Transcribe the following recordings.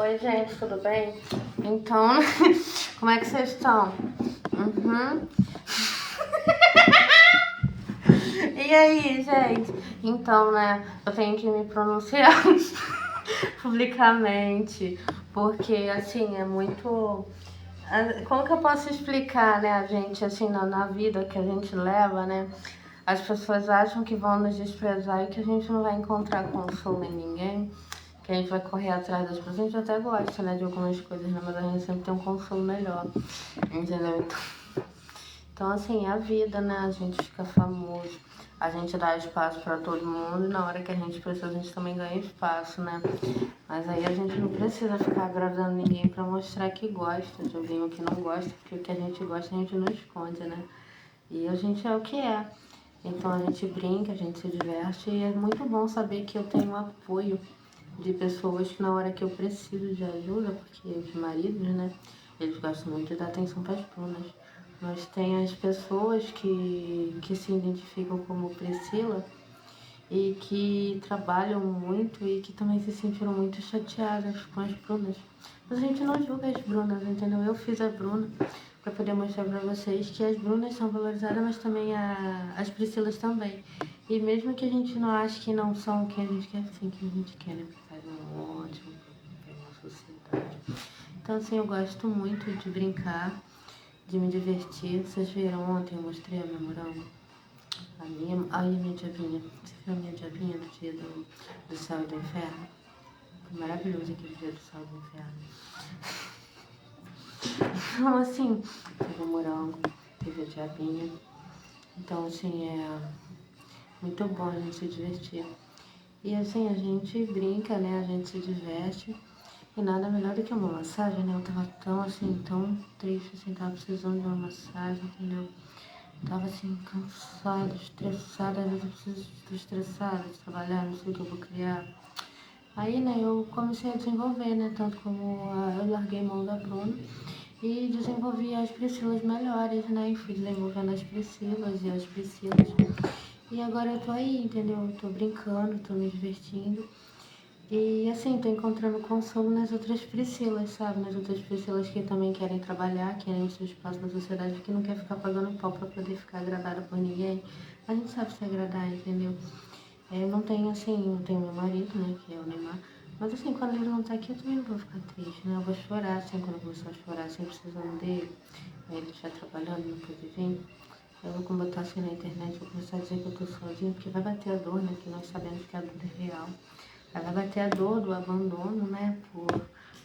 Oi, gente, tudo bem? Então, como é que vocês estão? E aí, gente? Então, né, eu tenho que me pronunciar publicamente, porque, assim, é muito... Como que eu posso explicar, né, a gente, assim, na vida que a gente leva, né? As pessoas acham que vão nos desprezar e que a gente não vai encontrar consolo em ninguém, que a gente vai correr atrás das pessoas. A gente até gosta, né, de algumas coisas, né, mas a gente sempre tem um consolo melhor, entendeu? Então, assim, é a vida, né, a gente fica famoso, a gente dá espaço pra todo mundo e na hora que a gente precisa a gente também ganha espaço, né? Mas aí a gente não precisa ficar agradando ninguém pra mostrar que gosta de alguém ou que não gosta, porque o que a gente gosta a gente não esconde, né? E a gente é o que é. Então a gente brinca, a gente se diverte e é muito bom saber que eu tenho apoio de pessoas que na hora que eu preciso de ajuda, porque os maridos, né, eles gostam muito de dar atenção para as brunas. Mas tem as pessoas que se identificam como Priscila e que trabalham muito e que também se sentiram muito chateadas com as brunas. Mas a gente não julga as brunas, entendeu? Eu fiz a Bruna para poder mostrar para vocês que as brunas são valorizadas, mas também as Priscilas também. E mesmo que a gente não ache que não são o que a gente quer, sim, que a gente quer, né? Faz um ótimo papel na sociedade. Então, assim, eu gosto muito de brincar, de me divertir. Vocês viram ontem, eu mostrei a minha morango. A minha diabinha. Você viu a minha diabinha do dia do céu e do inferno? Foi maravilhoso aquele dia do céu e do inferno. Então, assim, teve o morango, teve a diabinha. Então, assim, é muito bom a gente se divertir. E, assim, a gente brinca, né? A gente se diverte. E nada melhor do que uma massagem, né? Eu tava tão, assim, tão triste, assim, tava precisando de uma massagem, entendeu? Tava assim, cansada, estressada, às vezes eu preciso estar estressada de trabalhar, não sei o que eu vou criar. Aí, né, eu comecei a desenvolver, né, tanto como eu larguei mão da Bruna e desenvolvi as Priscilas melhores, né, e fui desenvolvendo as Priscilas e as Priscilas. E agora eu tô aí, entendeu? Eu tô brincando, tô me divertindo. E assim, tô encontrando consolo nas outras Priscilas, sabe? Nas outras Priscilas que também querem trabalhar, querem o seu espaço na sociedade, que não quer ficar pagando pau pra poder ficar agradada por ninguém. A gente sabe se agradar, entendeu? Eu não tenho, assim, não tenho meu marido, né, que é o Neymar. Mas assim, quando ele não tá aqui, eu também não vou ficar triste, né? Eu vou chorar, assim, quando eu começar a chorar, assim, precisando dele. Aí ele estiver trabalhando, não poder vir. Eu vou botar assim na internet, vou começar a dizer que eu tô sozinha, porque vai bater a dor, né? Que nós sabemos que a dor é real. Aí vai bater a dor do abandono, né?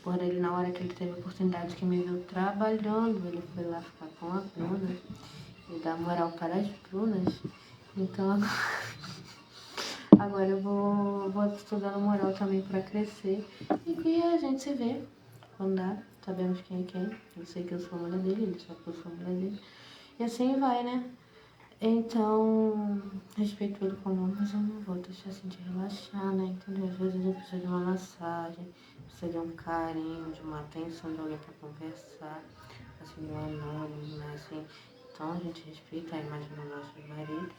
Por ele, na hora que ele teve a oportunidade que me viu trabalhando, ele foi lá ficar com a Bruna e dar moral para as Brunas. Então, agora eu vou estudando moral também para crescer. E que a gente se vê quando dá. Sabemos quem é quem. Eu sei que eu sou a mulher dele, ele sabe que eu sou a mulher dele. E assim vai, né? Então, respeito ele como mas eu não vou deixar assim de relaxar, né? Entendeu? Às vezes a gente precisa de uma massagem, precisa de um carinho, de uma atenção de alguém para conversar, assim, de um anônimo, né? Assim, então a gente respeita a imagem dos nossos maridos,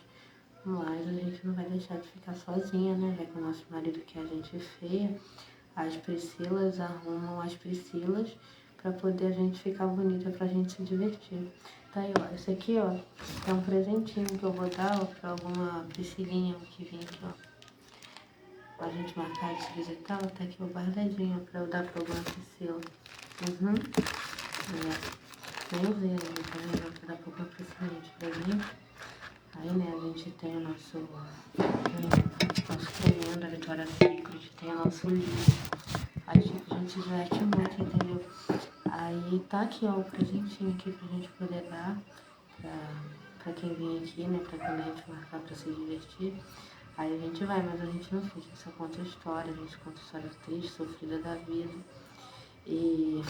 mas a gente não vai deixar de ficar sozinha, né? Já que o nosso marido quer a gente feia, as Priscilas arrumam as Priscilas para poder a gente ficar bonita, pra gente se divertir. Tá aí, ó. Esse aqui, ó, é um presentinho que eu vou dar, ó, pra alguma Priscilinha que vem aqui, ó. Pra gente marcar de se visitar, ó, tá aqui o guardadinho pra eu dar pra alguma Priscila. Nem usei ainda, tá vendo? Pra dar pra alguma Priscilinha de presente. Aí, né, a gente tem o nosso tremendo, a Vitória Secret, tem o nosso livro. Aí, tipo, a gente se diverte muito, entendeu? Aí tá aqui, ó, o presentinho aqui pra gente poder dar pra quem vem aqui, né? Pra quando a gente marcar pra se divertir. Aí a gente vai, mas a gente não fica, só conta história, a gente conta história triste, sofrida da vida. E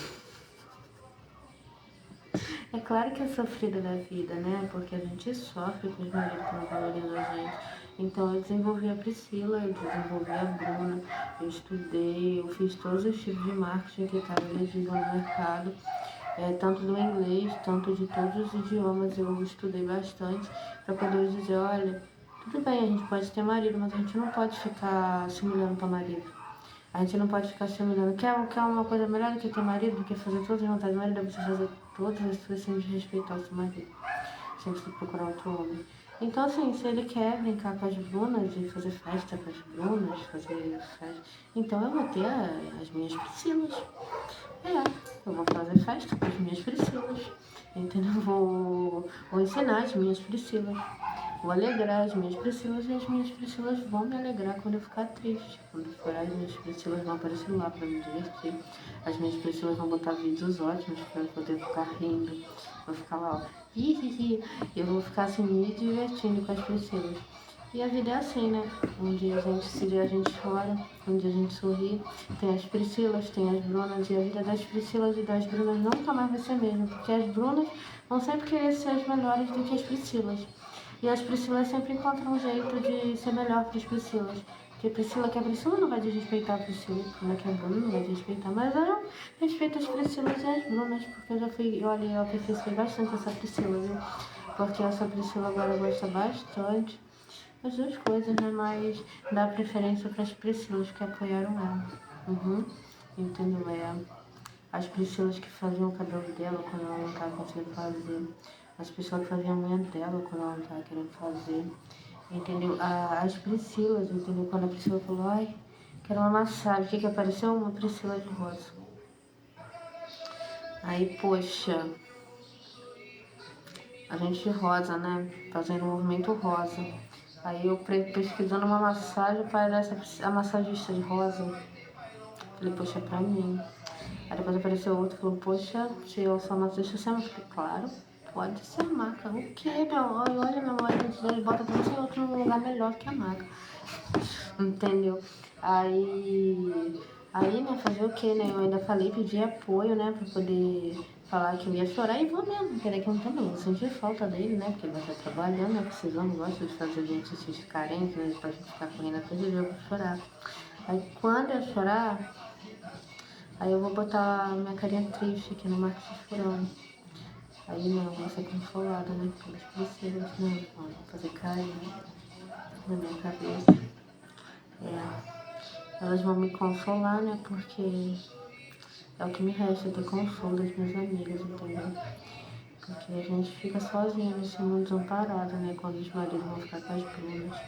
é claro que é sofrida da vida, né? Porque a gente sofre com os maridos que não valorizam a gente. Então eu desenvolvi a Priscila, eu desenvolvi a Bruna, eu estudei, eu fiz todos os tipos de marketing que estava elegível no mercado, tanto do inglês, tanto de todos os idiomas, eu estudei bastante para poder dizer, olha, tudo bem, a gente pode ter marido, mas a gente não pode ficar se humilhando para marido. A gente não pode ficar se humilhando. Quer uma coisa melhor do que ter marido, do que fazer todas as vontades do marido, é você fazer todas as coisas sem desrespeitar o seu marido. Sem você procurar outro homem. Então, assim, se ele quer brincar com as Brunas e fazer festa com as Brunas, fazer festa, então eu vou ter as minhas Priscilas. Eu vou fazer festa com as minhas Priscilas. Entendeu? Vou ensinar as minhas Priscilas. Vou alegrar as minhas Priscilas e as minhas Priscilas vão me alegrar quando eu ficar triste. Quando for, as minhas Priscilas vão aparecer lá para me divertir. As minhas Priscilas vão botar vídeos ótimos para eu poder ficar rindo. Vou ficar lá, ó. Eu vou ficar assim me divertindo com as Priscilas. E a vida é assim, né? Um dia a gente chora, um dia a gente sorri. Tem as Priscilas, tem as Brunas, e a vida das Priscilas e das Brunas nunca mais vai ser a mesma, porque as Brunas vão sempre querer ser as melhores do que as Priscilas. E as Priscilas sempre encontram um jeito de ser melhor que as Priscilas. Porque Priscila que a Priscila não vai desrespeitar a Priscila, como que a Bruna não vai desrespeitar, mas eu respeito as Priscilas e as Brunas, porque eu aperfeiçoei bastante essa Priscila, viu? Porque essa Priscila agora gosta bastante as duas coisas, né? Mas dá preferência para as Priscilas que apoiaram ela. Entendeu? As Priscilas que faziam o cabelo dela quando ela não estava conseguindo fazer. As pessoas que faziam a unha dela quando ela não estava querendo fazer. Entendeu? As Priscilas, entendeu? Quando a Priscila falou, ai, quero uma massagem. O que apareceu? Uma Priscila de rosa. Aí, poxa, a gente rosa, né? Fazendo o movimento rosa. Aí eu pesquisando uma massagem, aparece a massagista de rosa. Falei, poxa, é pra mim. Aí depois apareceu outro, falou, poxa, se eu sou massagista, você é? Eu falei, claro, pode ser a maca. O quê, meu amor? Olha, meu amor, ele bota pra você em outro lugar melhor que a maca. Entendeu? Aí, né, fazer o quê, né? Eu ainda falei, pedi apoio, né, pra poder falar que eu ia chorar e vou mesmo, porque daqui a um tempo eu vou sentir falta dele, né, porque ele vai estar trabalhando, né, precisando, gosta de fazer a gente se sentir carente, né, pra gente ficar correndo atrás dele, eu vou chorar. Aí quando eu chorar, aí eu vou botar minha carinha triste aqui no Marcos chorando. Aí não, vou ser consolada, né, pelas princesas, né, vou fazer carinho na minha cabeça. Elas vão me consolar, né? Porque é o que me resta, ter consolo das minhas amigas, entendeu? Porque a gente fica sozinha nesse mundo desamparado, né? Quando os maridos vão ficar com as Brunas.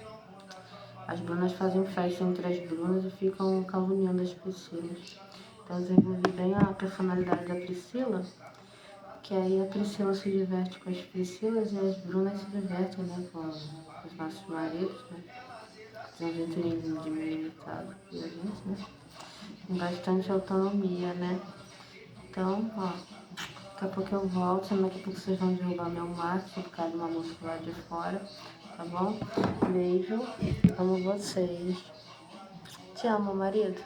As Brunas fazem festa entre as Brunas e ficam caluniando as Priscilas. Então eu desenvolvi bem a personalidade da Priscila, que aí a Priscila se diverte com as Priscilas e as Brunas se divertem, né? Com os nossos maridos, né? Tem um jeito de militar e a gente, né? Tem bastante autonomia, né? Então, ó, daqui a pouco eu volto, daqui a pouco vocês vão derrubar meu maço por causa de uma música lá de fora, tá bom? Beijo, amo vocês. Te amo, marido.